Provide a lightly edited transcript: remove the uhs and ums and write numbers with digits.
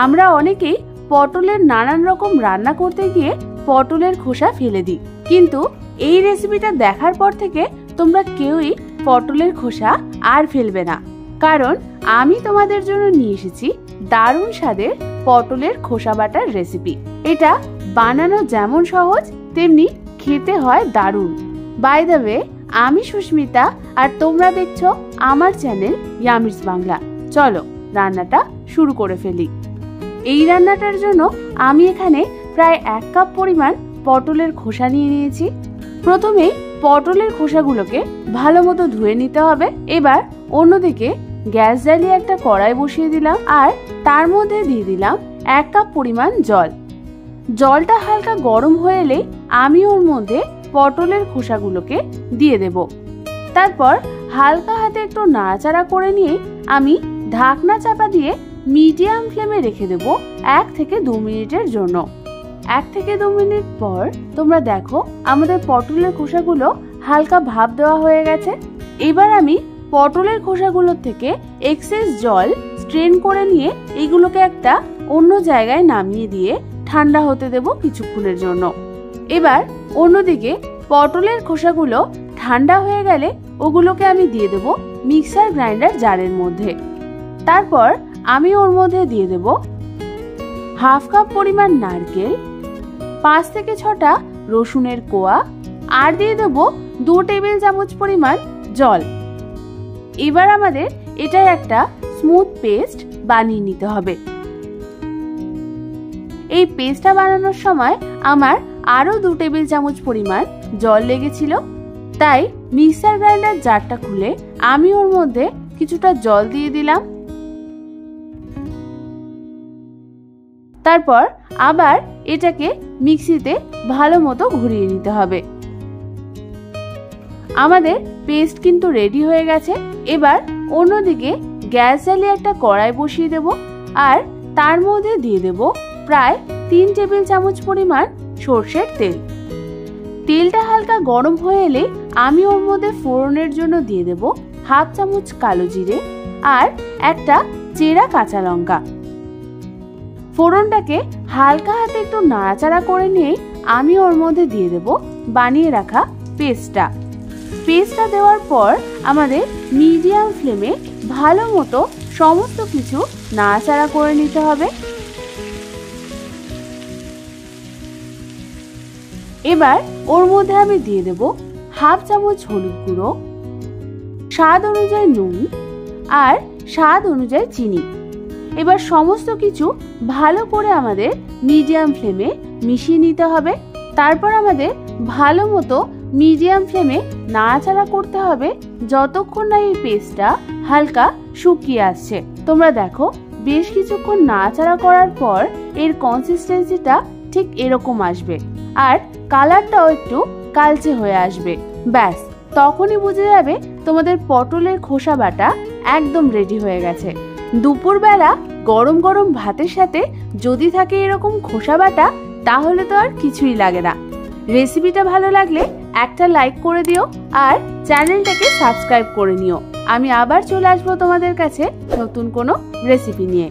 আমরা অনেকেই পটলের নানান রকম রান্না করতে গিয়ে পটলের খোসা ফেলে দিই, কিন্তু এই রেসিপিটা দেখার পর থেকে তোমরা কেউই পটলের খোসা আর ফেলবে না, কারণ আমি তোমাদের জন্য নিয়ে এসেছি দারুণ স্বাদের পটলের খোসা বাটার রেসিপি। এটা বানানো যেমন সহজ তেমনি খেতে হয় দারুণ। বাই দ্য ওয়ে, আমি সুস্মিতা আর তোমরা দেখছো আমার চ্যানেল ইয়ামিস বাংলা। চলো রান্নাটা শুরু করে ফেলি। এই রান্নাটার জন্য আমি এখানে প্রায় 1 কাপ পরিমাণ পটলের খোসা নিয়ে নিয়েছি। প্রথমে পটলের খোসাগুলোকে ভালো মতো ধুয়ে নিতে হবে। এবার অন্যদিকে গ্যাস জ্বালিয়ে একটা কড়াই বসিয়ে দিলাম আর তার মধ্যে দিয়ে দিলাম 1 কাপ পরিমাণ জল। জলটা হালকা গরম হয়ে এলে আমি ওর মধ্যে পটলের খোসাগুলোকে দিয়ে দেব। তারপর হালকা হাতে একটু নাড়াচাড়া করে নিয়ে আমি ঢাকনা চাপা দিয়ে মিডিয়াম ফ্লেমে রেখে দেব 1 থেকে 2 মিনিটের জন্য। 1 থেকে 2 মিনিট পর তোমরা দেখো আমাদের পটলের খোসাগুলো হালকা ভাপ দেওয়া হয়ে গেছে। এবার আমি পটলের খোসাগুলোর থেকে এক্সেস জল স্ট্রেন করে নিয়ে এগুলোকে একটা অন্য জায়গায় নামিয়ে দিয়ে ঠান্ডা হতে দেব কিছুক্ষণের জন্য। এবার অন্যদিকে পটলের খোসাগুলো ঠান্ডা হয়ে গেলে ওগুলোকে আমি দিয়ে দেব মিক্সার গ্রাইন্ডার জারের মধ্যে। তারপর আমি ওর মধ্যে দিয়ে দেব 1/2 কাপ পরিমাণ নারকেল, 5 থেকে 6টা রসুনের কোয়া আর দিয়ে দেব 2 টেবিল চামচ পরিমাণ জল। এবার আমাদের এটার একটা স্মুথ পেস্ট বানিয়ে নিতে হবে। এই পেস্টটা বানানোর সময় আমার আরো 2 টেবিল চামচ পরিমাণ জল লেগেছিল, তাই মিক্সার গ্রাইন্ডার জারটা খুলে আমি ওর মধ্যে কিছুটা জল দিয়ে দিলাম। তারপর আবার এটাকে মিক্সিতে ভালো মতো ঘুরিয়ে নিতে হবে। আমাদের পেস্ট কিন্তু রেডি হয়ে গেছে। এবার অন্যদিকে গ্যাস জ্বালিয়ে একটা কড়াই বসিয়ে দেব আর তার মধ্যে দিয়ে দেব প্রায় 3 টেবিল চামচ পরিমাণ সরষের তেল। তেলটা হালকা গরম হয়ে এলে আমি ওর মধ্যে ফোড়নের জন্য দিয়ে দেব 1/2 চামচ কালো জিরে আর একটা চেরা কাঁচা লঙ্কা। ফোড়নটাকে হালকা হাতে একটু নাড়াচাড়া করে নিয়ে আমি ওর মধ্যে দিয়ে দেব বানিয়ে রাখা পেস্টটা দেওয়ার পর আমাদের মিডিয়াম ফ্লেমে ভালো মতো সমস্ত কিছু নাড়াচাড়া করে নিতে হবে। এবার ওর মধ্যে আমি দিয়ে দেব 1/2 চামচ হলুদ গুঁড়ো, স্বাদ অনুযায়ী নুন আর স্বাদ অনুযায়ী চিনি। এবার সমস্ত কিছু ভালো করে আমাদের মিডিয়াম ফ্লেমে মিশিয়ে নিতে হবে। তারপর আমাদের ভালো মতো মিডিয়াম ফ্লেমে নাড়াচাড়া করতে হবে যতক্ষণ না এই পেস্টটা হালকা শুকিয়ে আসছে। তোমরা দেখো বেশ কিছুক্ষণ নাড়াচাড়া করার পর এর কনসিস্টেন্সিটা ঠিক এরকম আসবে আর কালারটাও একটু কালচে হয়ে আসবে। ব্যাস, তখনই বুঝে যাবে তোমাদের পটলের খোসা বাটা একদম রেডি হয়ে গেছে। দুপুরবেলা গরম গরম ভাতের সাথে যদি থাকে এরকম খোসা বাটা, তাহলে তো আর কিছুই লাগে না। রেসিপিটা ভালো লাগলে একটা লাইক করে দিও আর চ্যানেলটাকে সাবস্ক্রাইব করে নিও। আমি আবার চলে আসবো তোমাদের কাছে নতুন কোনো রেসিপি নিয়ে।